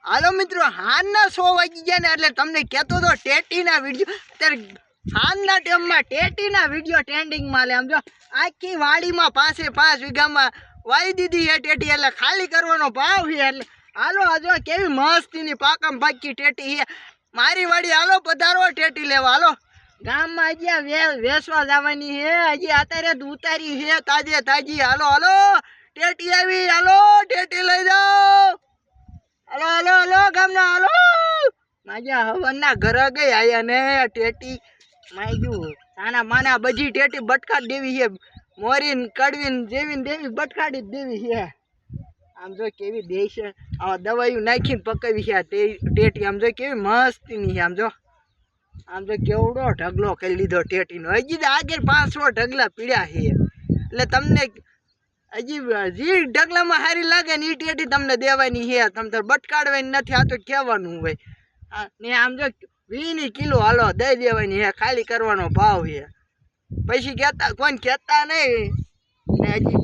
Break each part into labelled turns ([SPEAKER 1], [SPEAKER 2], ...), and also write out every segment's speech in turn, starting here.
[SPEAKER 1] હાલો મિત્રો, હાનના 100 વાગી ગયા ને એટલે તમને કહેતો તો ટેટીના વિડીયો અત્યારે હાનના ટાઈમમાં ટેટીના વિડીયો ટ્રેન્ડિંગમાં લે. આમ જો આખી વાડીમાં 5 વીઘામાં વાઈ દીધી છે ટેટી, એટલે ખાલી કરવાનો ભાવ છે. એટલે હાલો આ જો કેવી મસ્તીની પાકમ પાકી ટેટી છે મારી વાડી. હાલો પધારો ટેટી લેવા. હાલો ગામમાં હજી વેચવા જવાની છે, હજી અત્યારે જ ઉતારી છે તાજે તાજી. હાલો હાલો ટેટી આવી, હાલો ટેટી લઈ જાઓ. હાલો હાલો હાલો ગામના હાલો. માજા હવનના ઘર ગઈ આયા ને ટેટી માગ્યું નાના માના બજી ટેટી બટકાડી દેવી છે. મોરીન કડવીન જેવીને દેવી બટકાડી જ દેવી છે. આમ જો કેવી દેશ આવા દવાઈઓ નાખીને પકાવી છે ટેટી. આમ જો કેવી મસ્તીની છે. આમ જો કેવડો ઢગલો કરી લીધો ટેટીનો. હજી આગળ 500 ઢગલા પીડ્યા છે. એટલે તમને હજી જે ઢગલામાં સારી લાગે ને એ ટેટી તમને દેવાની છે. તમે તો બટકાડવાની નથી, આ તો કહેવાનું હોય ને. આમ જો 20 કિલો હાલો દઈ દેવાની છે, ખાલી કરવાનો ભાવ છે. પછી કહેતા કોઈને કહેતા નહીં ને. હજી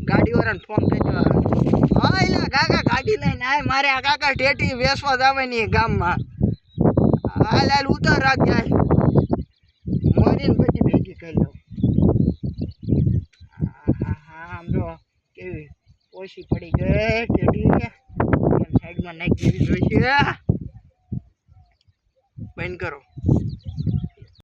[SPEAKER 1] ગાડીવાળાને ફોન કરી દેવા. હા એટલે કાકા ગાડી લઈને આય, મારે આ કાકા ટેટી વેચવા જવાની ગામમાં. હાલ હાલ ઉતર રાખ જાય મોરીને પછી ભેગી કરી લઉં. આમ જો કેવી ઓછી પડી ગઈ ટેટી, સાઈડમાં નાખી દેવી જોઈશે. બંધ કરો.